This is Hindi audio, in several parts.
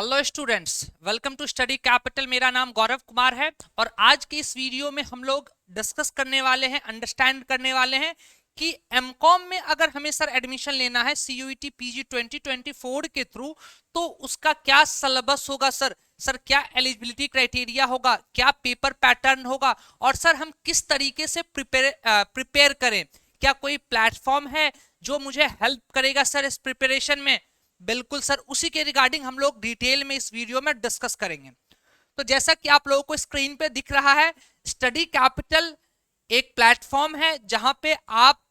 Hello students, welcome to study capital. मेरा नाम गौरव कुमार है और आज के इस वीडियो में हम लोग डिस्कस करने वाले हैं, अंडरस्टैंड करने वाले हैं कि एमकॉम में अगर हमें सर एडमिशन लेना है सीयूईटी पीजी 2024 के थ्रू, तो उसका क्या सिलेबस होगा सर क्या एलिजिबिलिटी क्राइटेरिया होगा, क्या पेपर पैटर्न होगा और सर हम किस तरीके से प्रिपेयर करें। क्या कोई प्लेटफॉर्म है जो मुझे हेल्प करेगा सर इस प्रिपरेशन में? बिल्कुल सर, उसी के रिगार्डिंग हम लोग डिटेल में इस वीडियो में डिस्कस करेंगे। तो जैसा कि आप लोगों को स्क्रीन पे दिख रहा है, स्टडी कैपिटल एक प्लेटफॉर्म है जहां पे आप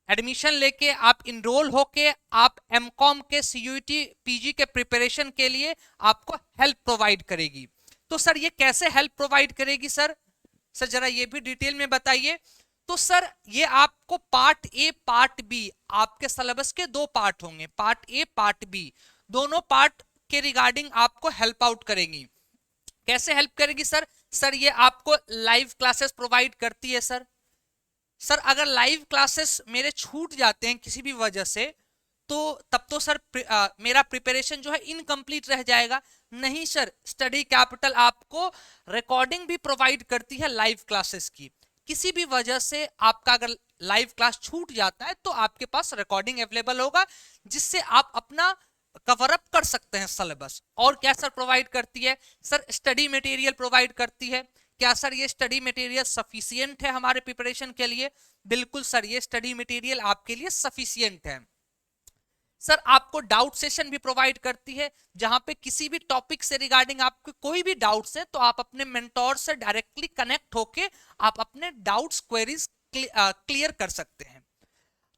एडमिशन लेके, आप इनरोल होके, आप एमकॉम के सीयूईटी पीजी के प्रिपरेशन के लिए आपको हेल्प प्रोवाइड करेगी। तो सर ये कैसे हेल्प प्रोवाइड करेगी सर जरा ये भी डिटेल में बताइए। तो सर ये आपको पार्ट ए पार्ट बी, आपके सिलेबस के दो पार्ट होंगे, पार्ट ए पार्ट बी, दोनों पार्ट के रिगार्डिंग आपको हेल्प आउट करेंगी। कैसे हेल्प करेगी सर ये आपको लाइव क्लासेस प्रोवाइड करती है सर अगर लाइव क्लासेस मेरे छूट जाते हैं किसी भी वजह से, तो तब तो सर मेरा प्रिपरेशन जो है इनकम्प्लीट रह जाएगा। नहीं सर, स्टडी कैपिटल आपको रिकॉर्डिंग भी प्रोवाइड करती है लाइव क्लासेस की। किसी भी वजह से आपका अगर लाइव क्लास छूट जाता है तो आपके पास रिकॉर्डिंग अवेलेबल होगा, जिससे आप अपना कवर अप कर सकते हैं सिलेबस। और क्या सर प्रोवाइड करती है? सर स्टडी मटेरियल प्रोवाइड करती है। क्या सर ये स्टडी मटेरियल सफिशियंट है हमारे प्रिपरेशन के लिए? बिल्कुल सर, ये स्टडी मटेरियल आपके लिए सफिशियंट है। सर आपको डाउट सेशन भी प्रोवाइड करती है, जहां पे किसी भी टॉपिक से रिगार्डिंग आपको कोई भी डाउट्स है तो आप अपने मेंटोर से डायरेक्टली कनेक्ट होके आप अपने डाउट्स क्वेरीज क्लियर कर सकते हैं।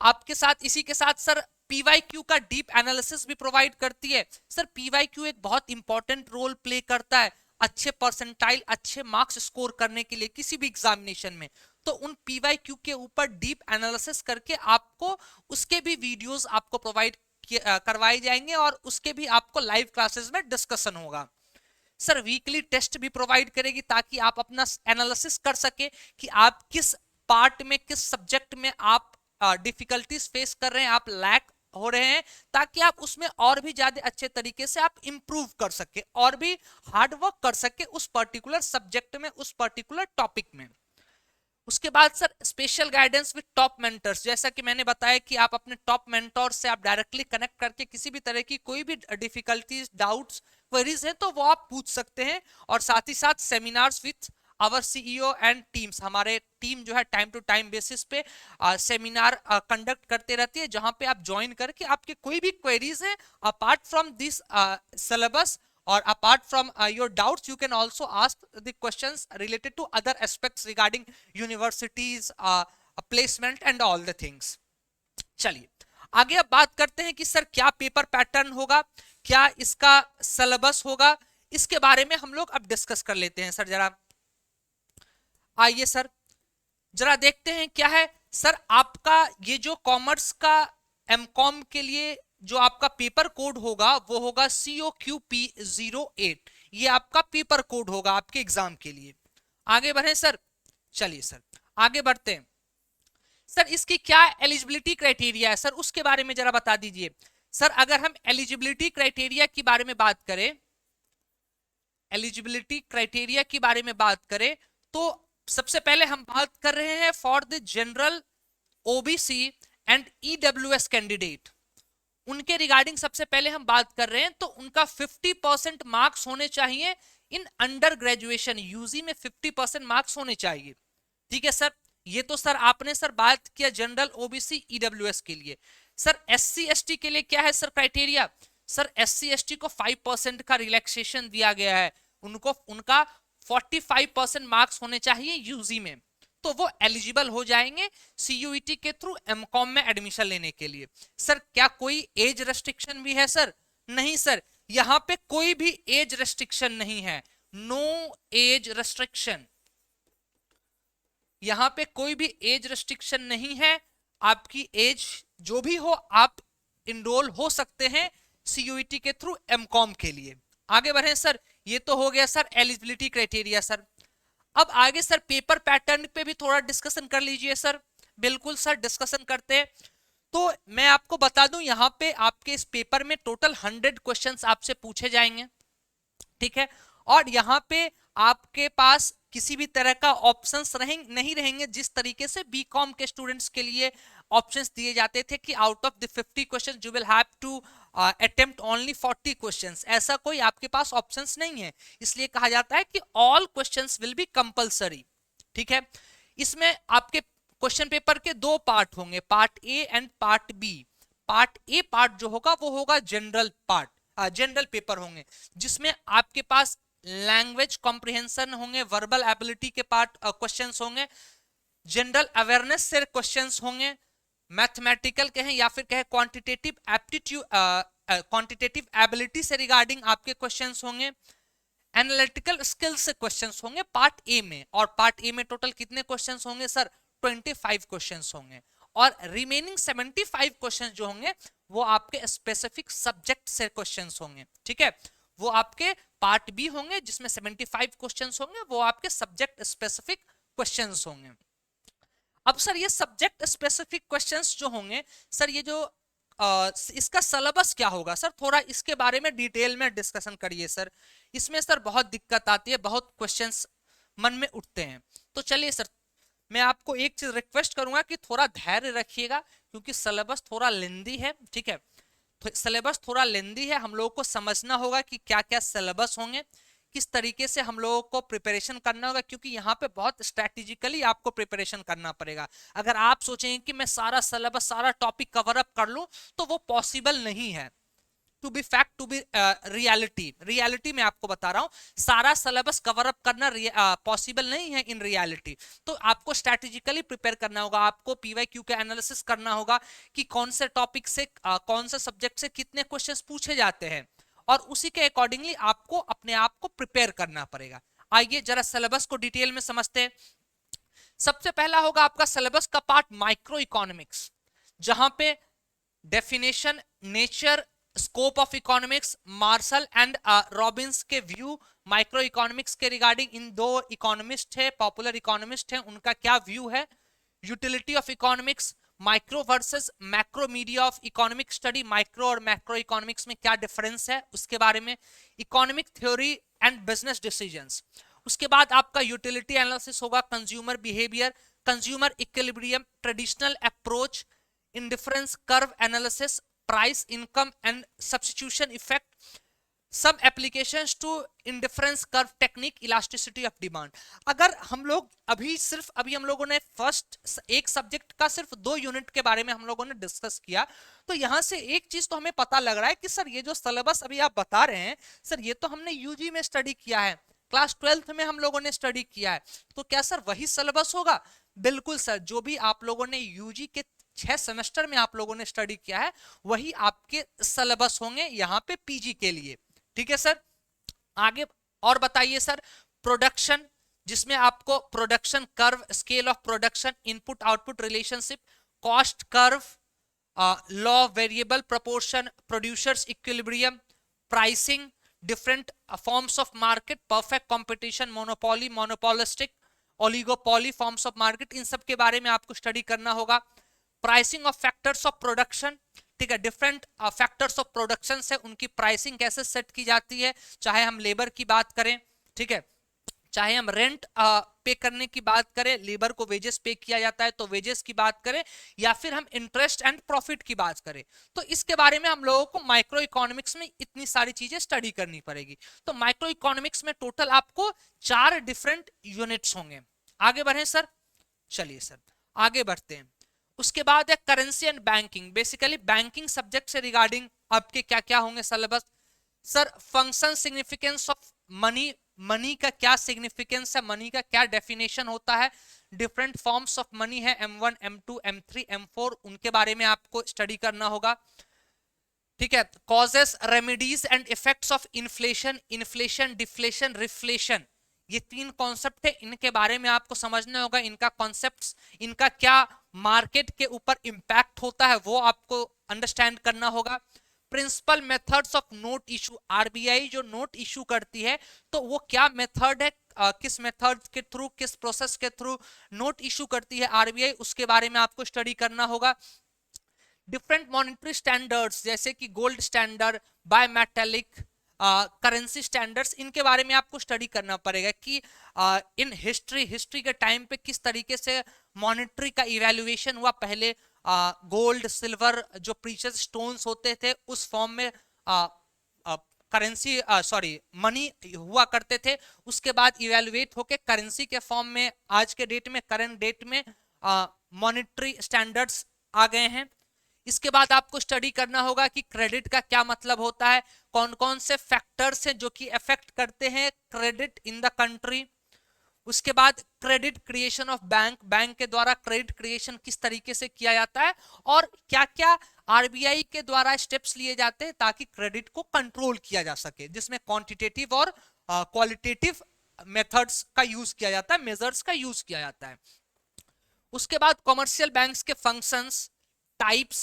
आपके साथ इसी के साथ सर पीवाईक्यू का डीप एनालिसिस भी प्रोवाइड करती है। सर पीवाईक्यू एक बहुत इंपॉर्टेंट रोल प्ले करता है अच्छे परसेंटाइल, अच्छे मार्क्स स्कोर करने के लिए किसी भी एग्जामिनेशन में। तो उन पीवाईक्यू के ऊपर डीप एनालिसिस करके आपको उसके भी वीडियोस आपको प्रोवाइड करवाए जाएंगे और उसके भी आपको लाइव क्लासेस में डिस्कशन होगा। सर वीकली टेस्ट भी प्रोवाइड करेगी ताकि आप अपना एनालिसिस कर सके कि आप किस पार्ट में, किस सब्जेक्ट में आप डिफिकल्टीज फेस कर रहे हैं, आप लैक हो रहे हैं, ताकि आप उसमें और भी ज्यादा अच्छे तरीके से आप इंप्रूव कर सके और भी हार्ड वर्क कर सके उस पर्टिकुलर सब्जेक्ट में, उस पर्टिकुलर टॉपिक में। उसके बाद sir special guidance with top mentors, जैसा कि मैंने बताया कि आप अपने टॉप मेंटोर से आप डायरेक्टली कनेक्ट करके किसी भी तरह की कोई भी डिफिकल्टीज, डाउट्स, क्वेरीज है तो वो आप पूछ सकते हैं। और साथ ही साथ seminars with our CEO and teams, हमारे टीम जो है टाइम टू टाइम बेसिस पे सेमिनार कंडक्ट करते रहती है, जहां पे आप ज्वाइन करके आपके कोई भी क्वेरीज है apart from this syllabus or apart from your doubts, you can also ask the questions related to other aspects regarding universities, placement and all the things. चलिए आगे अब बात करते हैं कि सर क्या पेपर पैटर्न होगा, क्या इसका सिलेबस होगा, इसके बारे में हम लोग अब डिस्कस कर लेते हैं। सर जरा आइए सर जरा देखते हैं क्या है। सर आपका ये जो कॉमर्स का एमकॉम के लिए जो आपका पेपर कोड होगा वो होगा COQP08। ये आपका पेपर कोड होगा आपके एग्जाम के लिए। आगे बढ़े सर, चलिए सर आगे बढ़ते हैं। सर इसकी क्या एलिजिबिलिटी क्राइटेरिया है सर, उसके बारे में जरा बता दीजिए। सर अगर हम एलिजिबिलिटी क्राइटेरिया की बारे में बात करें, एलिजिबिलिटी क्राइटेरिया की बारे में बात करें तो सबसे पहले हम बात कर रहे हैं for the general, OBC and EWS candidate. उनके रिगार्डिंग सबसे पहले हम बात कर रहे हैं तो उनका 50% मार्क्स होने चाहिए इन अंडर ग्रेजुएशन। यूजी में 50% मार्क्स होने चाहिए। ठीक है सर, ये तो सर आपने सर बात किया जनरल, ओबीसी, ईडब्ल्यूएस के लिए। सर एससी एसटी के लिए क्या है sir criteria? Sir SC ST को 5% का रिलैक्सेशन दिया गया है, उनको उनका 45% मार्क्स होने चाहिए यूजी में, तो वो एलिजिबल हो जाएंगे सीयूईटी के थ्रू एमकॉम में एडमिशन लेने के लिए। सर क्या कोई एज रेस्ट्रिक्शन भी है सर? नहीं सर, यहां पे कोई भी एज रेस्ट्रिक्शन नहीं है, नो एज रेस्ट्रिक्शन। यहां पे कोई भी एज रेस्ट्रिक्शन नहीं है, आपकी एज जो भी हो आप इनरोल हो सकते हैं सीयूईटी के थ्रू एमकॉम के लिए। आगे बढ़े सर, ये तो हो गया सर एलिजिबिलिटी क्राइटेरिया। सर अब आगे सर पेपर पैटर्न पे भी थोड़ा डिस्कशन कर लीजिए सर। बिल्कुल सर डिस्कशन करते हैं। तो मैं आपको बता दूं यहाँ पे आपके इस पेपर में टोटल 100 क्वेश्चंस आपसे पूछे जाएंगे, ठीक है। और यहाँ पे आपके पास किसी भी तरह का ऑप्शंस नहीं रहेंगे, जिस तरीके से बीकॉम के स्टूडेंट्स के लिए ऑप्शंस दिए जाते थे कि out of the 50 questions you will have to attempt only 40 questions. ऐसा कोई आपके पास ऑप्शंस नहीं है, इसलिए कहा जाता है कि all questions will be compulsory, ठीक है। इसमें आपके क्वेश्चन पेपर के दो पार्ट होंगे, part A and part B. Part A part जो होगा वो होगा जनरल पार्ट, जनरल पेपर होंगे, जिसमें आपके पास लैंग्वेज कॉम्प्रिहेंशन होंगे, वर्बल एबिलिटी के पार्ट क्वेश्चंस होंगे, जनरल अवेयरनेस से क्वेश्चंस होंगे, मैथमेटिकल कहें या फिर कहें क्वांटिटेटिव एप्टीट्यूड, क्वांटिटेटिव एबिलिटी से रिगार्डिंग आपके क्वेश्चंस होंगे, एनालिटिकल स्किल्स से क्वेश्चंस होंगे पार्ट ए में। और पार्ट ए में टोटल कितने क्वेश्चंस होंगे सर? 25 क्वेश्चंस होंगे। और रिमेनिंग 75 क्वेश्चंस जो होंगे वो आपके स्पेसिफिक सब्जेक्ट से क्वेश्चंस होंगे, ठीक है। वो आपके पार्ट बी होंगे जिसमें 75 क्वेश्चंस होंगे, वो आपके सब्जेक्ट स्पेसिफिक क्वेश्चंस होंगे। अब सर ये सब्जेक्ट स्पेसिफिक क्वेश्चंस जो होंगे सर, ये जो इसका सिलेबस क्या होगा सर, थोड़ा इसके बारे में डिटेल में डिस्कशन करिए सर। इसमें सर बहुत दिक्कत आती है, बहुत क्वेश्चंस मन में उठते हैं। तो चलिए सर, मैं आपको एक चीज रिक्वेस्ट करूंगा कि थोड़ा धैर्य रखिएगा, क्योंकि सिलेबस थोड़ा लेंदी है, ठीक है। तो सिलेबस थोड़ा लेंदी है, हम लोगों को समझना होगा कि क्या क्या सिलेबस होंगे, किस तरीके से हम लोगों को प्रिपरेशन करना होगा, क्योंकि यहाँ पे बहुत स्ट्रैटेजिकली आपको प्रिपरेशन करना पड़ेगा। अगर आप सोचेंगे कि मैं सारा सिलेबस सारा टॉपिक कवर अप कर लूं तो वो पॉसिबल नहीं है। To be fact, to be reality में आपको बता रहा हूं, सारा सिलेबस कवर अप करना पॉसिबल नहीं है इन रियलिटी। तो आपको स्ट्रैटेजिकली प्रिपेयर करना होगा, आपको पीवाईक्यू का एनालिसिस करना होगा कि कौन से टॉपिक से कौन से सब्जेक्ट से कितने क्वेश्चंस पूछे जाते हैं, और उसी के अकॉर्डिंगली आपको अपने आप को प्रिपेयर करना पड़ेगा। आइए जरा सिलेबस को डिटेल में समझते हैं। सबसे पहला होगा आपका सिलेबस का पार्ट माइक्रो इकोनॉमिक्स, जहां पे definition, nature, scope of economics, martial and Robbins के व्यू माइक्रो इकोनॉमिक्स के रिगार्डिंग। इन दो इकोनॉमिस्ट है, पॉपुलर इकोनॉमिस्ट है, उनका क्या व्यू है। Utility of economics, micro versus macro media of economic study, micro और मैक्रो इकोनॉमिक्स में क्या डिफरेंस है उसके बारे में। Economic theory and business decisions. उसके बाद आपका यूटिलिटी एनालिसिस होगा, consumer behaviour, consumer equilibrium, traditional approach, indifference curve analysis, price income and substitution effect, सब applications to indifference curve technique, elasticity of demand. अगर हम लोग अभी हम लोगों ने फर्स्ट एक सब्जेक्ट का सिर्फ 2 यूनिट के बारे में हम लोगों ने डिस्कस किया, तो यहां से एक चीज तो हमें पता लग रहा है कि सर ये जो सिलेबस अभी आप बता रहे हैं सर, ये तो हमने यूजी में स्टडी किया है, क्लास 12th में हम लोगों ने स्टडी किया है, तो क्या सर वही सिलेबस होगा? बिल्कुल सर, जो भी आप लोगों ने यूजी के 6 सेमेस्टर में आप लोगों ने स्टडी किया है वही आपके सिलेबस होंगे यहाँ पे पीजी के लिए, ठीक है सर। आगे और बताइए सर, प्रोडक्शन, जिसमें आपको production curve, scale of production, input output relationship, cost curve, law variable proportion, producers equilibrium, pricing, different forms of market, perfect competition, monopoly, monopolistic, oligopoly forms of market, इन सब के बारे में आपको स्टडी करना होगा। Pricing of factors of production, ठीक है, डिफरेंट फैक्टर्स ऑफ प्रोडक्शन से उनकी प्राइसिंग कैसे सेट की जाती है, चाहे हम लेबर की बात करें, ठीक है, चाहे हम रेंट पे करने की बात करें, लेबर को वेजेस पे किया जाता है तो वेजेस की बात करें, या फिर हम इंटरेस्ट एंड प्रॉफिट की बात करें, तो इसके बारे में हम लोगों को माइक्रो इकोनॉमिक्स में इतनी सारी चीजें स्टडी करनी पड़ेगी। तो माइक्रो इकोनॉमिक्स में टोटल आपको 4 डिफरेंट यूनिट्स होंगे। आगे बढ़े सर, चलिए सर आगे बढ़ते हैं। उसके बाद है currency and banking, basically banking subject से रिगार्डिंग आपके क्या क्या होंगे syllabus. Sir function, significance of money, money का क्या सिग्निफिकेंस है, मनी का क्या डेफिनेशन होता है, डिफरेंट फॉर्म्स ऑफ मनी है, M1, M2, M3, M4, उनके बारे में आपको स्टडी करना होगा, ठीक है। Causes, remedies and effects of inflation, inflation, deflation, reflation, ये 3 कॉन्सेप्ट है, इनके बारे में आपको समझना होगा, इनका कॉन्सेप्ट्स, इनका क्या मार्केट के ऊपर इंपैक्ट होता है वो आपको अंडरस्टैंड करना होगा। Principal methods of note issue, RBI जो नोट इशू करती है तो वो क्या मेथड है, किस मेथड के थ्रू, किस प्रोसेस के थ्रू नोट इशू करती है आरबीआई, उसके बारे में आपको स्टडी करना होगा। डिफरेंट मॉनेटरी स्टैंडर्ड्स जैसे कि gold standard, bimetallic currency standards, इनके बारे में आपको स्टडी करना पड़ेगा कि इन हिस्ट्री के टाइम पे किस तरीके से मॉनेटरी का इवैल्यूएशन हुआ। पहले गोल्ड सिल्वर जो प्रीशियस स्टोन्स होते थे उस फॉर्म में करेंसी मनी हुआ करते थे, उसके बाद इवैल्यूएट होके करेंसी के फॉर्म में आज के डेट में करंट डेट में मॉनेटरी स्टैंडर्ड्स आ गए हैं। इसके बाद आपको स्टडी करना होगा कि क्रेडिट का क्या मतलब होता है, कौन कौन से फैक्टर्स हैं जो कि अफेक्ट करते हैं क्रेडिट इन द कंट्री। उसके बाद क्रेडिट क्रिएशन ऑफ बैंक के द्वारा क्रेडिट क्रिएशन किस तरीके से किया जाता है और क्या क्या आरबीआई के द्वारा स्टेप्स लिए जाते हैं ताकि क्रेडिट को कंट्रोल किया जा सके, जिसमें क्वांटिटेटिव और क्वालिटेटिव मेथड्स का यूज किया जाता है, मेजर्स का यूज किया जाता है। उसके बाद कॉमर्शियल बैंक्स के functions, types,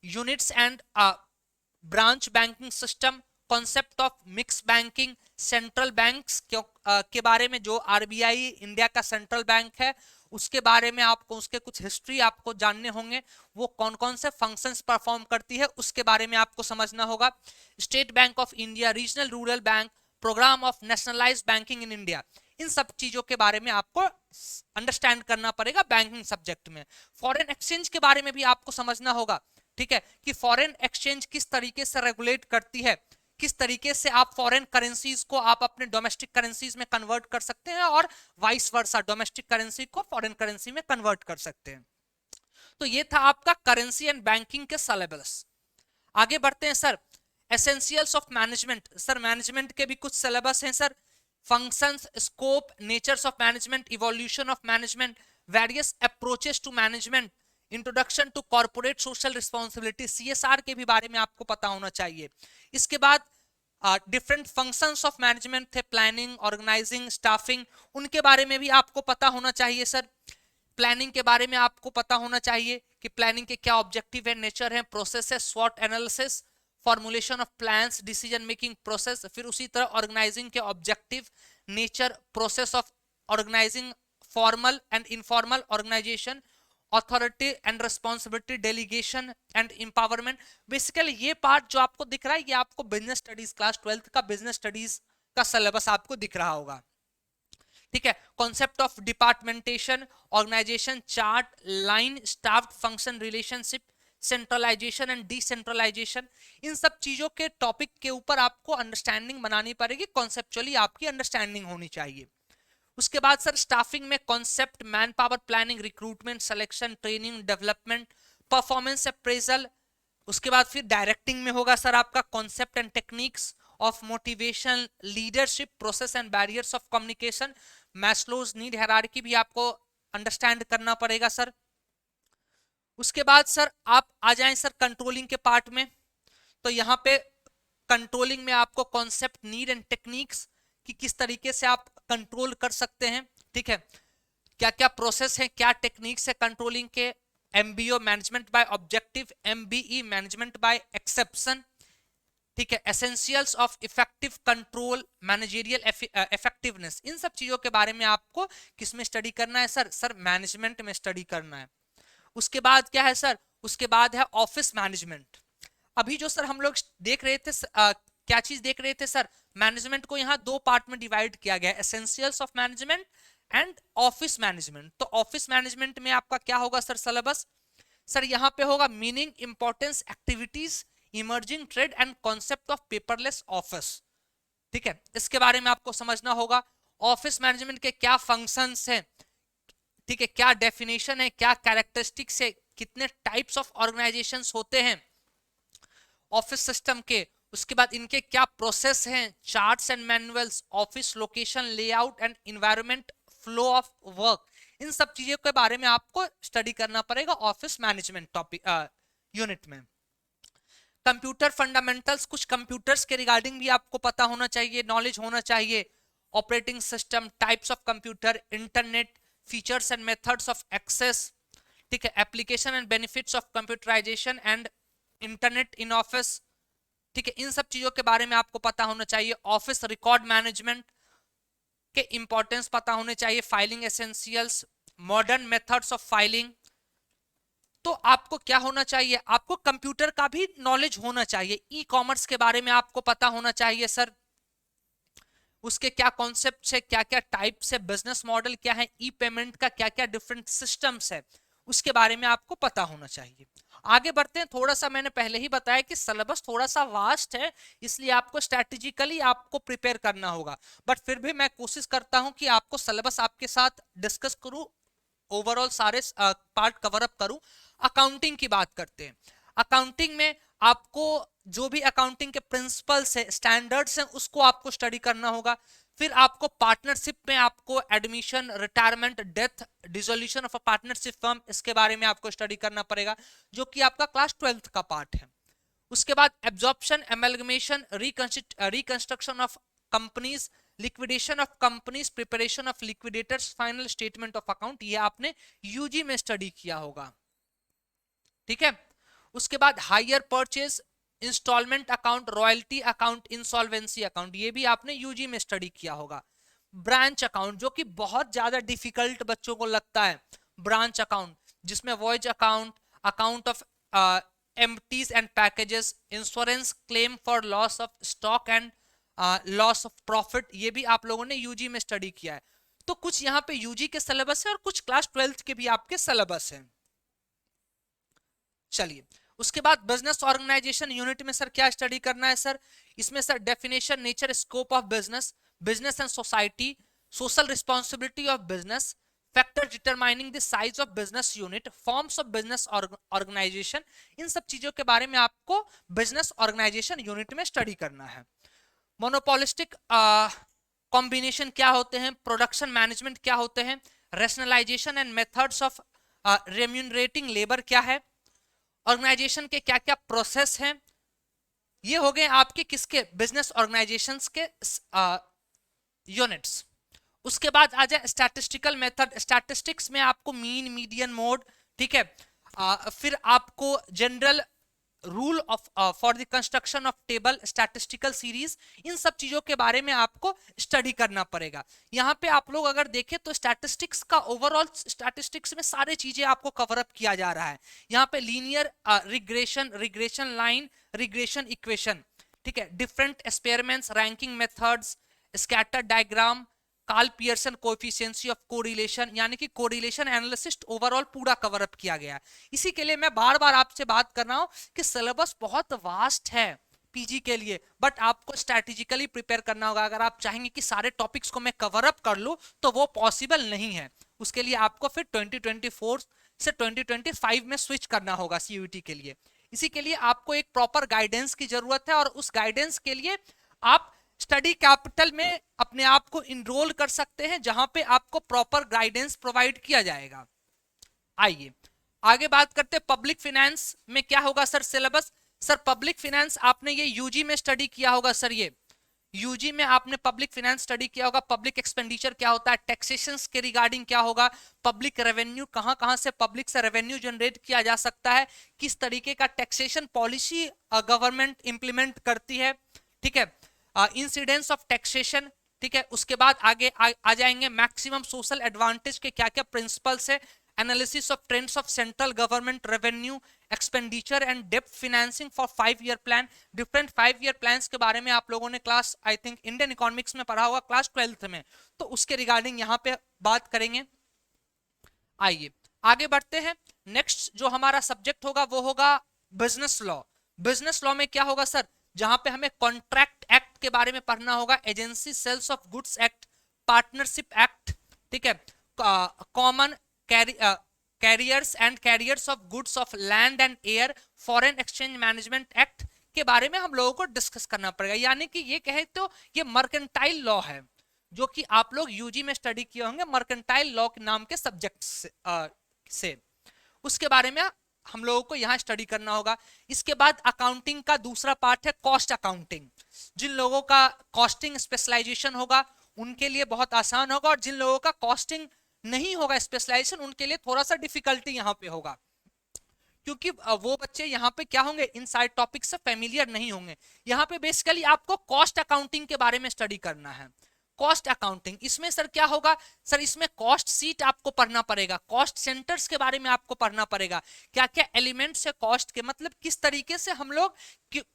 units and branch banking system, concept of mix banking, central banks के बारे में, जो आरबीआई इंडिया का सेंट्रल बैंक है उसके बारे में आपको, उसके कुछ हिस्ट्री आपको जानने होंगे, वो कौन कौन से फंक्शंस परफॉर्म करती है उसके बारे में आपको समझना होगा। State Bank of India, regional rural bank, programme of nationalised banking in India, इन सब चीजों के बारे में आपको अंडरस्टैंड करना पड़ेगा बैंकिंग सब्जेक्ट में। फॉरेन एक्सचेंज के बारे में भी आपको समझना होगा, ठीक है, कि फॉरेन एक्सचेंज किस तरीके से रेगुलेट करती है, किस तरीके से आप फॉरेन करेंसीज को आप अपने डोमेस्टिक करेंसीज में कन्वर्ट कर सकते हैं और वाइस वर्सा डोमेस्टिक करेंसी को फॉरेन करेंसी में कन्वर्ट कर सकते हैं। तो ये था आपका करेंसी एंड बैंकिंग के सिलेबस। आगे बढ़ते हैं sir, essentials of management. Sir management के भी कुछ सिलेबस हैं sir, functions, scope, natures of management, evolution of management, various approaches to management, introduction to corporate social responsibility, CSR के भी बारे में आपको पता होना चाहिए। इसके बाद डिफरेंट फंक्शंस ऑफ मैनेजमेंट थे, प्लानिंग, ऑर्गेनाइजिंग, स्टाफिंग, उनके बारे में भी आपको पता होना चाहिए सर। प्लानिंग के बारे में आपको पता होना चाहिए कि प्लानिंग के क्या ऑब्जेक्टिव है, नेचर है, प्रोसेस है, स्वॉट analysis, formulation of plans, decision making process. फिर उसी तरह ऑर्गेनाइजिंग के objective, nature, process of organising, formal and informal organisation, authority and responsibility, delegation and empowerment. Basically ये पार्ट जो आपको दिख रहा है ये आपको बिजनेस स्टडीज क्लास 12th का बिजनेस स्टडीज का सिलेबस आपको दिख रहा होगा, ठीक है। Concept of departmentation, organisation chart, line, staff function relationship, centralisation and decentralisation, इन सब चीजों के टॉपिक के ऊपर आपको अंडरस्टैंडिंग बनानी पड़ेगी, कॉन्सेप्चुअली आपकी अंडरस्टैंडिंग होनी चाहिए। उसके बाद सर स्टाफिंग में concept, man power planning, recruitment, selection, training, development, performance appraisal. उसके बाद फिर डायरेक्टिंग में होगा सर आपका concept and techniques of motivation, leadership, process and barriers of communication, Maslow's need hierarchy भी आपको अंडरस्टैंड करना पड़ेगा सर। उसके बाद सर आप आ जाएं सर कंट्रोलिंग के पार्ट में, तो यहाँ पे कंट्रोलिंग में आपको कॉन्सेप्ट, नीड एंड टेक्निक्स कि किस तरीके से आप कंट्रोल कर सकते हैं, ठीक है, क्या क्या प्रोसेस है, क्या टेक्निक्स है कंट्रोलिंग के, MBO management by objective, MBE management by exception, ठीक है, essentials of effective control, managerial effectiveness, इन सब चीजों के बारे में आपको किस में स्टडी करना है सर, सर मैनेजमेंट में स्टडी करना है। उसके बाद क्या है सर, उसके बाद है ऑफिस मैनेजमेंट। अभी जो सर हम लोग देख रहे थे क्या चीज देख रहे थे सर, मैनेजमेंट को यहाँ दो पार्ट में डिवाइड किया गया, essentials of management and office management. तो ऑफिस मैनेजमेंट में आपका क्या होगा सर सिलेबस, सर यहाँ पे होगा meaning, importance, activities, emerging trade and concept of paperless office, ठीक है, इसके बारे में आपको समझना होगा। ऑफिस मैनेजमेंट के क्या फंक्शंस हैं, ठीक है, क्या डेफिनेशन है, क्या कैरेक्टरिस्टिक्स है, कितने टाइप्स ऑफ ऑर्गेनाइजेशंस होते हैं ऑफिस सिस्टम के, उसके बाद इनके क्या प्रोसेस हैं, charts and manuals, office location, layout and environment, flow of work, इन सब चीजों के बारे में आपको स्टडी करना पड़ेगा ऑफिस मैनेजमेंट टॉपिक यूनिट में। कंप्यूटर फंडामेंटल्स, कुछ कंप्यूटर्स के रिगार्डिंग भी आपको पता होना चाहिए, नॉलेज होना चाहिए, operating system, types of computer, internet, features and methods of access, ठीक है, application and benefits of computerisation and internet in office, ठीक है, इन सब चीजों के बारे में आपको पता होना चाहिए। ऑफिस रिकॉर्ड मैनेजमेंट के इंपॉर्टेंस पता होने चाहिए, filing essentials, modern methods of filing, तो आपको क्या होना चाहिए, आपको कंप्यूटर का भी नॉलेज होना चाहिए, ई कॉमर्स के बारे में आपको पता होना चाहिए सर, उसके क्या कॉन्सेप्ट है, क्या क्या टाइप्स है, बिजनेस मॉडल क्या है, ई पेमेंट का क्या क्या डिफरेंट सिस्टम्स है, उसके बारे में आपको पता होना चाहिए। आगे बढ़ते हैं, थोड़ा सा मैंने पहले ही बताया कि सिलेबस थोड़ा सा वास्ट है, इसलिए आपको स्ट्रैटेजिकली आपको प्रिपेयर करना होगा, बट फिर भी मैं कोशिश करता हूं कि आपको सिलेबस आपके साथ डिस्कस करूं, ओवरऑल सारे पार्ट कवर अप करूं। अकाउंटिंग की बात करते हैं। अकाउंटिंग में आपको जो भी अकाउंटिंग के प्रिंसिपल्स है, स्टैंडर्ड्स हैं, उसको आपको स्टडी करना होगा। फिर आपको पार्टनरशिप में आपको admission, retirement, death, dissolution of a partnership firm, इसके बारे में आपको स्टडी करना पड़ेगा, जो कि आपका क्लास 12th का पार्ट है। उसके बाद absorption, amalgamation, reconstruction of companies, liquidation of companies, preparation of liquidators, final statement of account, ये आपने यूजी में स्टडी किया होगा, ठीक है। उसके बाद hire purchase, installment account, royalty account, insolvency account, ये भी आपने यूजी में स्टडी किया होगा। ब्रांच अकाउंट, जो कि बहुत ज्यादा डिफिकल्ट बच्चों को लगता है, ब्रांच अकाउंट, जिसमें voyage account, account of empties and packages, insurance claim for loss of stock and loss of profit, ये भी आप लोगों ने यूजी में स्टडी किया है। तो कुछ यहाँ पे यूजी के सिलेबस है और कुछ क्लास 12th के भी आपके सिलेबस है। चलिए, उसके बाद बिजनेस ऑर्गेनाइजेशन यूनिट में सर क्या स्टडी करना है सर, इसमें sir definition, nature, scope of business, business and society, social responsibility of business, factor determining the size of business unit, forms of business organisation, इन सब चीजों के बारे में आपको बिजनेस ऑर्गेनाइजेशन यूनिट में स्टडी करना है। मोनोपोलिस्टिक कॉम्बिनेशन क्या होते हैं, प्रोडक्शन मैनेजमेंट क्या होते हैं, rationalisation and methods of remunerating labour क्या है, ऑर्गेनाइजेशन के क्या क्या प्रोसेस हैं, ये हो गए आपके किसके, बिजनेस ऑर्गेनाइजेशंस के यूनिट्स। उसके बाद आ जाए स्टैटिस्टिकल मेथड, स्टैटिस्टिक्स में आपको मीन, मीडियन, मोड, ठीक है। फिर आपको general rule of for the construction of table, statistical series, इन सब चीजों के बारे में आपको स्टडी करना पड़ेगा। यहाँ पे आप लोग अगर देखें तो स्टैटिस्टिक्स का ओवरऑल, स्टैटिस्टिक्स में सारे चीजें आपको कवर अप किया जा रहा है। यहाँ पे linear regression, regression line, regression equation, ठीक है, different experiments, ranking methods, scatter diagram, Karl Pearson coefficiency of correlation, यानी कि कोरिलेशन एनालिसिस ओवरऑल पूरा कवर अप किया गया है। इसी के लिए मैं बार बार आपसे बात कर रहा हूं कि सिलेबस बहुत वास्ट है पीजी के लिए, बट आपको स्ट्रैटेजिकली प्रिपेयर करना होगा। अगर आप चाहेंगे कि सारे टॉपिक्स को मैं कवर अप कर लूं तो वो पॉसिबल नहीं है, उसके लिए आपको फिर 2024 से 2025 में स्विच करना होगा सीयूईटी के लिए। इसी के लिए आपको एक प्रॉपर गाइडेंस की जरूरत है, और उस गाइडेंस के लिए आप स्टडी कैपिटल में अपने आप को इनरोल कर सकते हैं, जहां पे आपको प्रॉपर गाइडेंस प्रोवाइड किया जाएगा। आइए आगे बात करते हैं पब्लिक फाइनेंस में क्या होगा sir syllabus. Sir public finance आपने ये यूजी में स्टडी किया होगा सर, ये यूजी में आपने पब्लिक फाइनेंस स्टडी किया होगा। पब्लिक एक्सपेंडिचर क्या होता है, टैक्सेशन के रिगार्डिंग क्या होगा, पब्लिक रेवेन्यू, कहां कहां से पब्लिक से रेवेन्यू जनरेट किया जा सकता है, किस तरीके का टैक्सेशन पॉलिसी गवर्नमेंट इंप्लीमेंट करती है, ठीक है, इंसिडेंस ऑफ टैक्सेशन, ठीक है। उसके बाद आगे आ जाएंगे मैक्सिमम सोशल एडवांटेज के क्या क्या प्रिंसिपल्स है, analysis of trends of central government revenue expenditure and डेप्ट financing for 5 year plan. Different 5 year plans के बारे में आप लोगों ने class I think Indian economics में पढ़ा होगा क्लास 12th में, तो उसके रिगार्डिंग यहाँ पे बात करेंगे। आइए आगे बढ़ते हैं। नेक्स्ट जो हमारा सब्जेक्ट होगा वो होगा बिजनेस लॉ। बिजनेस लॉ में क्या होगा सर, जहां पे हमें कॉन्ट्रैक्ट एक्ट के बारे में पढ़ना होगा, agency sales of goods act, partnership act, ठीक है, common carriers and carriers of goods of land and air, foreign exchange management act के बारे में हम लोगों को डिस्कस करना पड़ेगा। यानी कि ये कहे तो ये मर्केंटाइल लॉ है, जो कि आप लोग यूजी में स्टडी किए होंगे मर्केंटाइल लॉ के नाम के सब्जेक्ट से। उसके बारे में हम लोगों को यहाँ स्टडी करना होगा। इसके बाद अकाउंटिंग का दूसरा पार्ट है कॉस्ट अकाउंटिंग। जिन लोगों का कॉस्टिंग स्पेशलाइजेशन होगा उनके लिए बहुत आसान होगा, और जिन लोगों का कॉस्टिंग नहीं होगा स्पेशलाइजेशन उनके लिए थोड़ा सा डिफिकल्टी यहाँ पे होगा, क्योंकि वो बच्चे यहाँ पे क्या होंगे, इन साइड टॉपिक से फेमिलियर नहीं होंगे। यहाँ पे बेसिकली आपको कॉस्ट अकाउंटिंग के बारे में स्टडी करना है। कॉस्ट अकाउंटिंग, इसमें सर क्या होगा, सर इसमें कॉस्ट सीट आपको पढ़ना पड़ेगा, कॉस्ट सेंटर्स के बारे में आपको पढ़ना पड़ेगा, क्या क्या एलिमेंट्स है कॉस्ट के, मतलब किस तरीके से हम लोग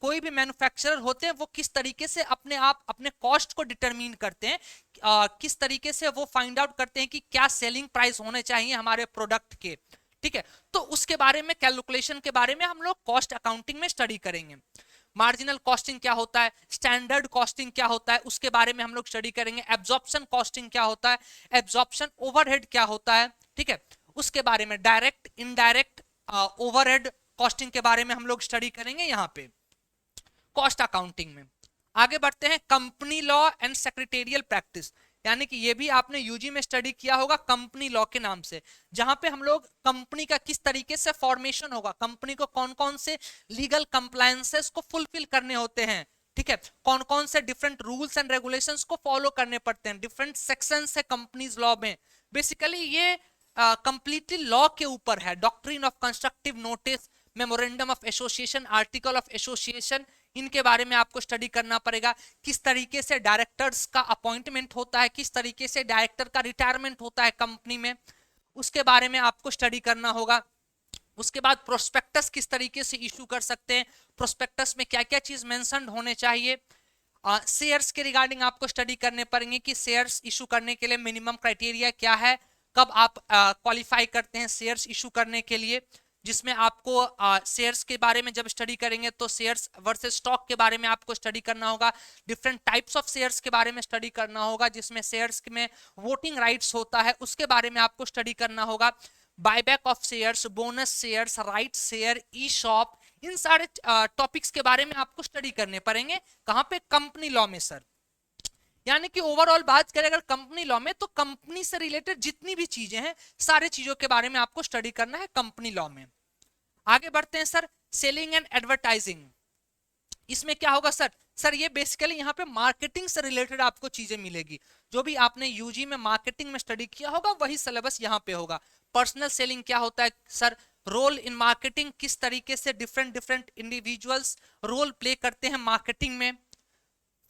कोई भी मैन्युफैक्चरर होते हैं वो किस तरीके से अपने आप अपने कॉस्ट को डिटरमिन करते हैं, किस तरीके से वो फाइंड आउट करते हैं कि क्या सेलिंग प्राइस होने चाहिए हमारे प्रोडक्ट के, ठीक है। तो उसके बारे में, कैलकुलेशन के बारे में हम लोग कॉस्ट अकाउंटिंग में स्टडी करेंगे। मार्जिनल कॉस्टिंग क्या होता है, स्टैंडर्ड कॉस्टिंग क्या होता है, उसके बारे में हम लोग स्टडी करेंगे। एब्जॉर्प्शन कॉस्टिंग क्या होता है, एब्जॉर्प्शन ओवरहेड क्या होता है, ठीक है, उसके बारे में डायरेक्ट इनडायरेक्ट ओवरहेड कॉस्टिंग के बारे में हम लोग स्टडी करेंगे यहाँ पे कॉस्ट अकाउंटिंग में। आगे बढ़ते हैं, company law and secretarial practice, यानी कि ये भी आपने यूजी में स्टडी किया होगा कंपनी लॉ के नाम से, जहां पे हम लोग कंपनी का किस तरीके से फॉर्मेशन होगा, कंपनी को कौन कौन से लीगल कंप्लायंसेस को फुलफिल करने होते हैं, ठीक है, कौन कौन से डिफरेंट रूल्स एंड रेगुलेशंस को फॉलो करने पड़ते हैं, डिफरेंट सेक्शंस है कंपनीज लॉ में। बेसिकली ये कंप्लीटली लॉ के ऊपर है, doctrine of constructive notice, memorandum of association, article of association, इनके बारे में आपको स्टडी करना पड़ेगा। किस तरीके से डायरेक्टर्स का अपॉइंटमेंट होता है, किस तरीके से डायरेक्टर का रिटायरमेंट होता है कंपनी में, उसके बारे में आपको स्टडी करना होगा। उसके बाद प्रोस्पेक्टस किस तरीके से इशू कर सकते हैं, प्रोस्पेक्टस में क्या क्या चीज मेंशन होने चाहिए। शेयर्स के रिगार्डिंग आपको स्टडी करने पड़ेंगे कि शेयर्स इशू करने के लिए मिनिमम क्राइटेरिया क्या है, कब आप क्वालिफाई करते हैं शेयर्स इशू करने के लिए, जिसमें आपको शेयर्स के बारे में जब स्टडी करेंगे तो शेयर्स वर्सेस स्टॉक के बारे में आपको स्टडी करना होगा, डिफरेंट टाइप्स ऑफ शेयर्स के बारे में स्टडी करना होगा, जिसमें शेयर्स में वोटिंग राइट्स होता है उसके बारे में आपको स्टडी करना होगा, buyback of shares, bonus shares, right share, e shop, इन सारे टॉपिक्स के बारे में आपको स्टडी करने पड़ेंगे। कहाँ पे, कंपनी लॉ में सर। यानी कि ओवरऑल बात करें अगर कंपनी लॉ में, तो कंपनी से रिलेटेड जितनी भी चीजें हैं सारे चीजों के बारे में आपको स्टडी करना है कंपनी लॉ में। आगे बढ़ते हैं सर, सेलिंग एंड एडवर्टाइजिंग, इसमें क्या होगा सर, सर ये बेसिकली यहाँ पे मार्केटिंग से रिलेटेड आपको चीजें मिलेगी, जो भी आपने यूजी में मार्केटिंग में स्टडी किया होगा वही सिलेबस यहाँ पे होगा। पर्सनल सेलिंग क्या होता है सर, रोल इन मार्केटिंग, किस तरीके से different different individuals role play करते हैं मार्केटिंग में।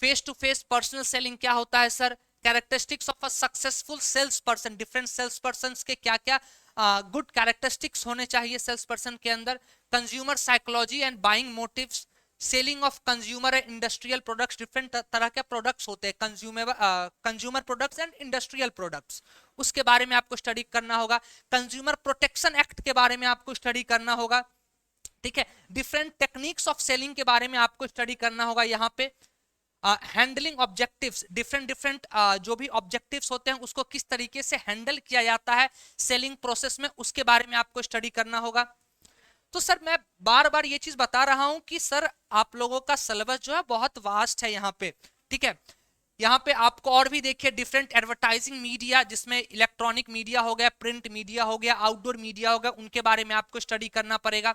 Face to face personal selling क्या होता है sir, characteristics of a successful sales person, different sales person के क्या क्या गुड कैरेक्टरिस्टिक्स होने चाहिए सेल्स पर्सन के अंदर। Consumer psychology and buying motives, selling of consumer and industrial products, different तरह के प्रोडक्ट्स होते हैं, consumer products and industrial products, उसके बारे में आपको स्टडी करना होगा। कंज्यूमर प्रोटेक्शन एक्ट के बारे में आपको स्टडी करना होगा, ठीक है। डिफरेंट टेक्निक्स ऑफ सेलिंग के बारे में आपको स्टडी करना होगा यहाँ पे। हैंडलिंग ऑब्जेक्टिव्स, डिफरेंट डिफरेंट जो भी ऑब्जेक्टिव्स होते हैं उसको किस तरीके से हैंडल किया जाता है सेलिंग प्रोसेस में, उसके बारे में आपको स्टडी करना होगा। तो सर मैं बार बार ये चीज बता रहा हूं कि सर आप लोगों का सिलेबस जो है बहुत वास्ट है यहाँ पे, ठीक है। यहाँ पे आपको और भी देखिए डिफरेंट एडवर्टाइजिंग मीडिया, जिसमें इलेक्ट्रॉनिक मीडिया हो गया, प्रिंट मीडिया हो गया, आउटडोर मीडिया हो गया, उनके बारे में आपको स्टडी करना पड़ेगा।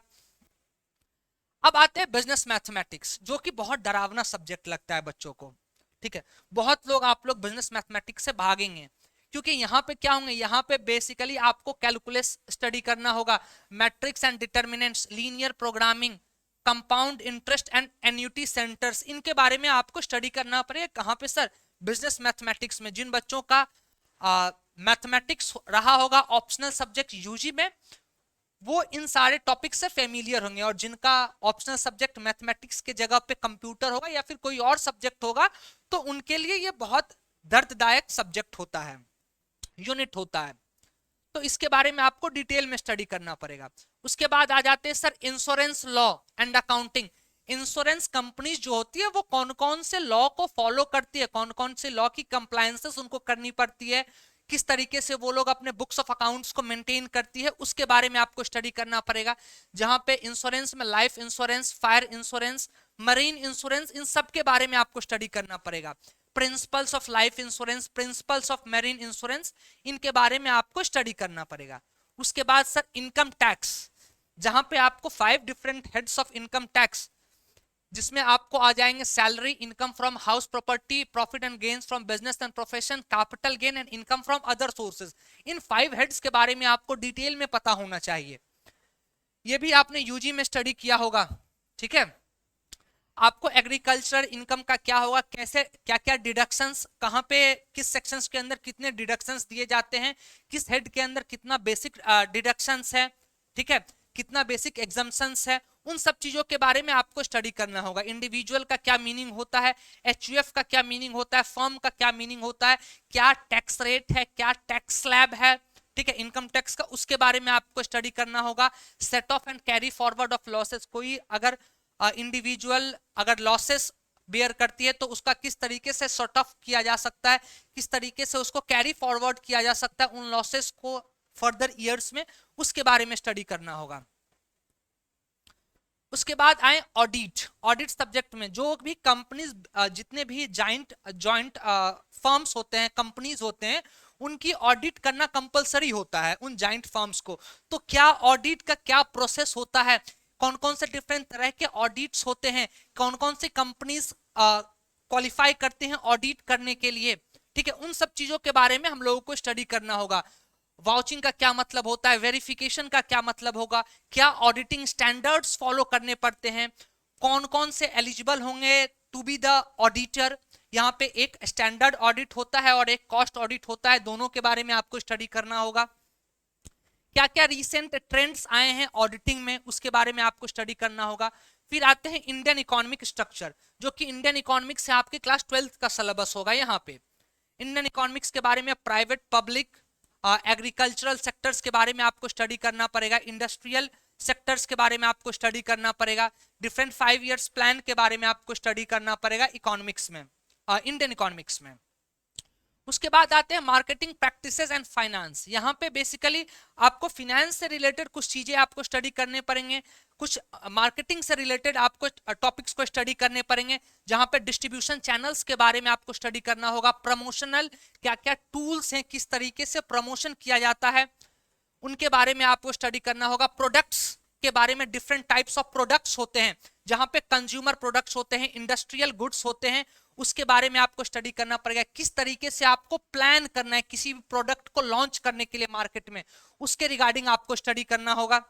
अब आते हैं बिजनेस मैथमेटिक्स, जो कि बहुत डरावना सब्जेक्ट लगता है बच्चों को, ठीक है। बहुत लोग आप लोग बिजनेस मैथमेटिक्स से भागेंगे, क्योंकि यहाँ पे क्या होंगे, यहाँ पे बेसिकली आपको कैलकुलस स्टडी करना होगा, matrix and determinants, linear programming, compound interest and annuity centres, इनके बारे में आपको स्टडी करना पड़ेगा। कहाँ पे सर, बिजनेस मैथमेटिक्स में। जिन बच्चों का मैथमेटिक्स रहा होगा ऑप्शनल सब्जेक्ट यूजी में, वो इन सारे टॉपिक से फेमिलियर होंगे, और जिनका ऑप्शनल सब्जेक्ट मैथमेटिक्स के जगह पे कंप्यूटर होगा या फिर कोई और सब्जेक्ट होगा, तो उनके लिए ये बहुत दर्ददायक सब्जेक्ट होता है, यूनिट होता है। तो इसके बारे में आपको डिटेल में स्टडी करना पड़ेगा। उसके बाद आ जाते हैं sir insurance law and accounting. Insurance companies जो होती है वो कौन कौन से लॉ को फॉलो करती है, कौन कौन से लॉ की कंप्लायंसेस उनको करनी पड़ती है, किस तरीके से वो लोग अपने बुक्स ऑफ अकाउंट्स को मेंटेन करती है, उसके बारे में आपको स्टडी करना पड़ेगा। जहां पे इंश्योरेंस में life insurance, fire insurance, marine insurance, इन सब के बारे में आपको स्टडी करना पड़ेगा। Principles of life insurance, principles of marine insurance, इनके बारे में आपको स्टडी करना पड़ेगा। उसके बाद सर इनकम टैक्स, जहां पे आपको 5 different heads of income tax, जिसमें आपको आ जाएंगे salary, income from house property, profit and gains from business and profession, capital gain and income from other sources. In 5 heads के बारे में आपको डिटेल में पता होना चाहिए। ये भी आपने यूजी में स्टडी किया होगा, ठीक है। आपको एग्रीकल्चर इनकम का क्या होगा, कैसे क्या क्या डिडक्शंस, कहाँ पे किस सेक्शंस के अंदर कितने डिडक्शंस दिए जाते हैं, किस हेड के अंदर कितना बेसिक डिडक्शंस है, ठीक है, कितना बेसिक एग्जम्पशंस है, उन सब चीजों के बारे में आपको स्टडी करना होगा। इंडिविजुअल का क्या मीनिंग होता है, एचयूएफ का क्या मीनिंग होता है, फर्म का क्या मीनिंग होता है, क्या टैक्स रेट है, क्या टैक्स स्लैब है, ठीक है, इनकम टैक्स का, उसके बारे में आपको स्टडी करना होगा। Set of and carry forward of losses, कोई अगर इंडिविजुअल अगर लॉसेस बेयर करती है तो उसका किस तरीके से सॉर्ट ऑफ किया जा सकता है, किस तरीके से उसको कैरी फॉरवर्ड किया जा सकता है उन लॉसेस को फर्दर ईयर्स में, उसके बारे में स्टडी करना होगा। उसके बाद आए ऑडिट। ऑडिट सब्जेक्ट में जो भी कंपनीज, जितने भी जॉइंट फर्म्स होते हैं, कंपनीज होते हैं, उनकी ऑडिट करना कंपलसरी होता है उन जॉइंट फर्म्स को। तो क्या ऑडिट का क्या प्रोसेस होता है, कौन कौन से डिफरेंट तरह के ऑडिट्स होते हैं, कौन कौन सी कंपनीज क्वालिफाई करते हैं ऑडिट करने के लिए, ठीक है, उन सब चीजों के बारे में हम लोगों को स्टडी करना होगा। वाउचिंग का क्या मतलब होता है, वेरिफिकेशन का क्या मतलब होगा, क्या ऑडिटिंग स्टैंडर्ड्स फॉलो करने पड़ते हैं, कौन कौन से एलिजिबल होंगे टू बी द ऑडिटर। यहाँ पे एक स्टैंडर्ड ऑडिट होता है और एक कॉस्ट ऑडिट होता है, दोनों के बारे में आपको स्टडी करना होगा। क्या क्या रिसेंट ट्रेंड्स आए हैं ऑडिटिंग में, उसके बारे में आपको स्टडी करना होगा। फिर आते हैं इंडियन इकोनॉमिक स्ट्रक्चर, जो कि इंडियन इकोनॉमिक्स से आपके क्लास 12th का सिलेबस होगा। यहाँ पे इंडियन इकोनॉमिक्स के बारे में प्राइवेट, पब्लिक, एग्रीकल्चरल सेक्टर्स के बारे में आपको स्टडी करना पड़ेगा, इंडस्ट्रियल सेक्टर्स के बारे में आपको स्टडी करना पड़ेगा, डिफरेंट 5 इयर्स प्लान के बारे में आपको स्टडी करना पड़ेगा इकोनॉमिक्स में, इंडियन इकोनॉमिक्स में। उसके बाद आते हैं मार्केटिंग प्रैक्टिसेस एंड फाइनेंस। यहाँ पे बेसिकली आपको फाइनेंस से रिलेटेड कुछ चीजें आपको स्टडी करने पड़ेंगे, कुछ मार्केटिंग से रिलेटेड आपको टॉपिक्स को स्टडी करने पड़ेंगे, जहां पे डिस्ट्रीब्यूशन चैनल्स के बारे में आपको स्टडी करना होगा, प्रमोशनल क्या क्या टूल्स हैं, किस तरीके से प्रमोशन किया जाता है, उनके बारे में आपको स्टडी करना होगा। प्रोडक्ट्स के बारे में, डिफरेंट टाइप्स ऑफ प्रोडक्ट्स होते हैं, जहां पे कंज्यूमर प्रोडक्ट्स होते हैं, इंडस्ट्रियल गुड्स होते हैं, उसके बारे में आपको स्टडी करना पड़ेगा। किस तरीके से आपको प्लान करना है किसी भी प्रोडक्ट को लॉन्च करने के लिए मार्केट में, उसके रिगार्डिंग आपको स्टडी करना होगा।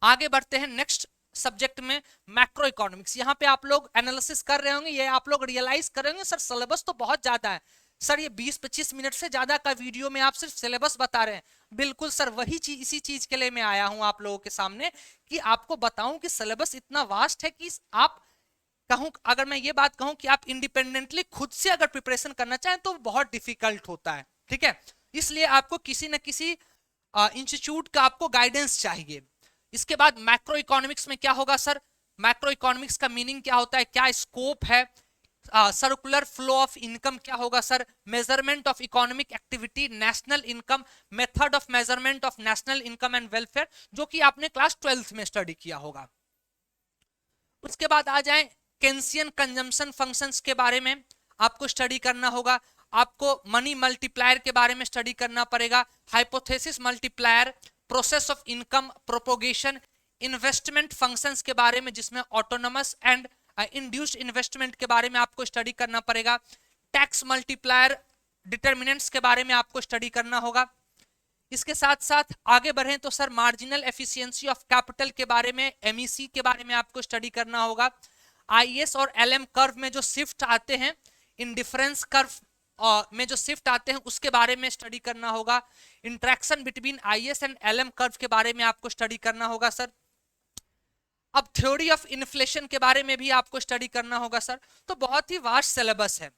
आगे बढ़ते हैं नेक्स्ट सब्जेक्ट में, मैक्रो इकोनॉमिक्स। यहाँ पे आप लोग एनालिसिस कर रहे होंगे, ये आप लोग रियलाइज कर रहे होंगे सर सिलेबस तो बहुत ज्यादा है, सर ये 20-25 मिनट से ज्यादा का वीडियो में आप सिर्फ सिलेबस बता रहे हैं। बिल्कुल सर, वही चीज, इसी चीज के लिए मैं आया हूं आप लोगों के सामने कि आपको बताऊं कि सिलेबस इतना वास्ट है कि आप कहूं, अगर मैं ये बात कहूं कि आप इंडिपेंडेंटली खुद से अगर प्रिपरेशन करना चाहें तो बहुत डिफिकल्ट होता है, ठीक है, इसलिए आपको किसी न किसी इंस्टीट्यूट का आपको गाइडेंस चाहिए। इसके बाद मैक्रो इकोनॉमिक्स में क्या होगा सर, मैक्रो इकोनॉमिक्स का मीनिंग क्या होता है, क्या स्कोप है, सर्कुलर फ्लो ऑफ इनकम क्या होगा sir, measurement of economic activity, national income, method of measurement of national income and welfare, जो कि आपने क्लास 12th में स्टडी किया होगा। उसके बाद आ जाए केंसियन कंजम्पशन फंक्शंस के बारे में आपको स्टडी करना होगा, आपको मनी मल्टीप्लायर के बारे में स्टडी करना पड़ेगा, hypothesis multiplier, process of income propagation, investment functions के बारे में जिसमें ऑटोनमस एंड इंड्यूस्ड इन्वेस्टमेंट के बारे में आपको स्टडी करना पड़ेगा, टैक्स मल्टीप्लायर डिटर्मिनेंट्स के बारे में आपको स्टडी करना होगा। इसके साथ साथ आगे बढ़ें तो sir marginal efficiency of capital के बारे में, एमईसी के बारे में आपको स्टडी करना होगा। आईएस और एलएम कर्व में जो शिफ्ट आते हैं, इंडिफरेंस कर्व में जो शिफ्ट आते हैं उसके बारे में स्टडी करना होगा। Interaction between IS and LM curve के बारे में आपको स्टडी करना होगा सर। अब थ्योरी ऑफ इन्फ्लेशन के बारे में भी आपको स्टडी करना होगा सर। तो बहुत ही वास्ट सिलेबस है।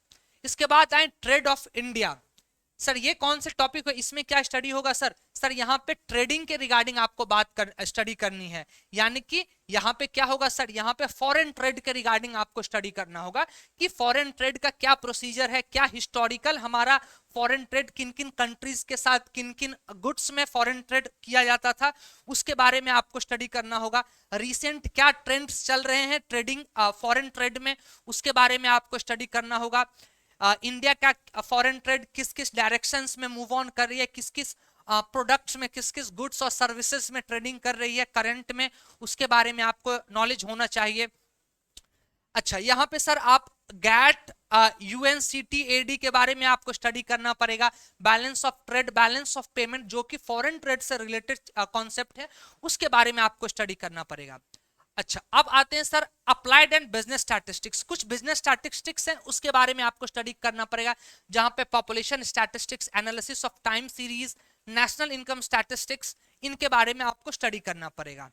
इसके बाद आए ट्रेड ऑफ इंडिया। सर ये कौन से टॉपिक है, इसमें क्या स्टडी होगा सर, सर यहाँ पे ट्रेडिंग के रिगार्डिंग आपको स्टडी करनी है, यानी कि यहाँ पे क्या होगा सर, यहाँ पे फॉरेन ट्रेड के रिगार्डिंग आपको स्टडी करना होगा कि फॉरेन ट्रेड का क्या प्रोसीजर है, क्या हिस्टोरिकल हमारा फॉरेन ट्रेड, किन किन कंट्रीज के साथ किन किन गुड्स में फॉरेन ट्रेड किया जाता था, उसके बारे में आपको स्टडी करना होगा। रिसेंट क्या ट्रेंड्स चल रहे हैं ट्रेडिंग फॉरेन ट्रेड में, उसके बारे में आपको स्टडी करना होगा। इंडिया का फॉरेन ट्रेड किस किस डायरेक्शंस में मूव ऑन कर रही है, किस किस प्रोडक्ट्स में, किस किस गुड्स और सर्विसेज में ट्रेडिंग कर रही है करंट में, उसके बारे में आपको नॉलेज होना चाहिए। अच्छा, यहाँ पे सर आप गैट यूएनसीटीएडी के बारे में आपको स्टडी करना पड़ेगा। Balance of trade, balance of payment, जो कि फॉरेन ट्रेड से रिलेटेड कॉन्सेप्ट है, उसके बारे में आपको स्टडी करना पड़ेगा। अच्छा, अब आते हैं sir applied and business statistics. कुछ बिजनेस स्टैटिस्टिक्स हैं, उसके बारे में आपको स्टडी करना पड़ेगा, जहां पे population statistics, analysis of time series, national income statistics, इनके बारे में आपको स्टडी करना पड़ेगा।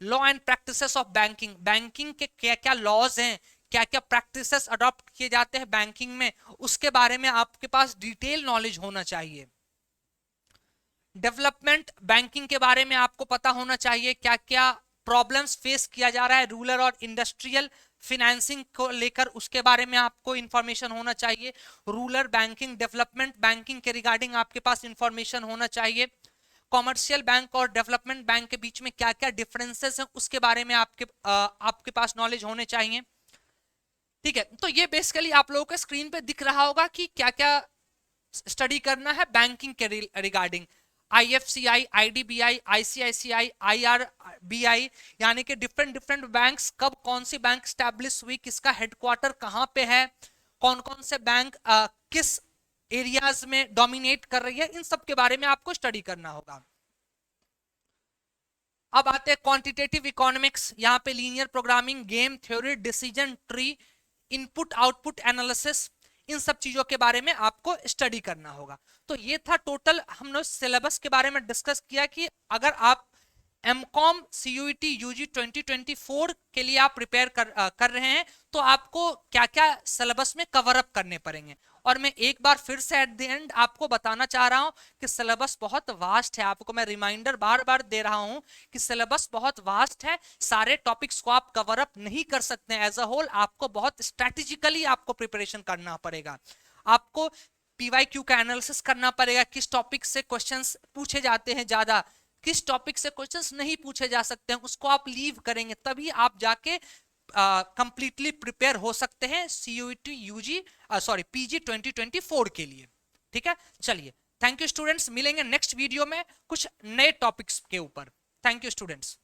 Law and practices of banking, banking के क्या क्या लॉज हैं, क्या क्या प्रैक्टिसेस अडॉप्ट किए जाते हैं बैंकिंग में, उसके बारे में आपके पास डिटेल नॉलेज होना चाहिए। डेवलपमेंट बैंकिंग के बारे में आपको पता होना चाहिए, क्या क्या प्रॉब्लम्स फेस किया जा रहा है रूरल और इंडस्ट्रियल फिनेंसिंग को लेकर, उसके बारे में आपको इंफॉर्मेशन होना चाहिए। रूरल बैंकिंग, डेवलपमेंट बैंकिंग के रिगार्डिंग आपके पास इंफॉर्मेशन होना चाहिए। कॉमर्शियल बैंक और डेवलपमेंट बैंक के बीच में क्या क्या डिफरेंसेस हैं, उसके बारे में आपके पास नॉलेज होने चाहिए। ठीक है, तो ये बेसिकली आप लोगों को स्क्रीन पे दिख रहा होगा कि क्या क्या स्टडी करना है बैंकिंग के रिगार्डिंग। आईएफसीआई, आईडीबीआई, आईसीआईसीआई, आईआरबीआई, यानी कि डिफरेंट डिफरेंट बैंक्स, कब कौन सी बैंक स्टैब्लिश हुई, किसका हेडक्वार्टर कहां पे है, कौन कौन से बैंक किस एरियाज में डोमिनेट कर रही है, इन सब के बारे में आपको स्टडी करना होगा। अब आते हैं क्वांटिटेटिव इकोनॉमिक्स। यहाँ पे linear programming, game theory, decision tree, input output analysis, इन सब चीजों के बारे में आपको स्टडी करना होगा। तो ये था टोटल हमने सिलेबस के बारे में डिस्कस किया कि अगर आप एमकॉम सीयूईटी यूजी 2024 के लिए आप प्रिपेयर कर रहे हैं, तो आपको क्या क्या सिलेबस में कवर अप करने पड़ेंगे। और मैं एक बार फिर से एट द एंड आपको बताना चाह रहा हूं कि सिलेबस बहुत वास्ट है। आपको मैं रिमाइंडर बार बार दे रहा हूं कि सिलेबस बहुत वास्ट है, सारे टॉपिक्स को आप कवर अप नहीं कर सकते एज अ होल। आपको बहुत स्ट्रेटेजिकली आपको प्रिपरेशन करना पड़ेगा। आपको पीवाईक्यू का एनालिसिस करना पड़ेगा, किस टॉपिक से क्वेश्चंस पूछे जाते हैं ज्यादा, किस टॉपिक से क्वेश्चंस नहीं पूछे जा सकते हैं, उसको आप लीव करेंगे, तभी आप जाके कंप्लीटली प्रिपेयर हो सकते हैं सीयूईटी यूजी सॉरी पीजी 2024 के लिए। ठीक है, चलिए, थैंक यू स्टूडेंट्स, मिलेंगे नेक्स्ट वीडियो में कुछ नए टॉपिक्स के ऊपर। Thank you students.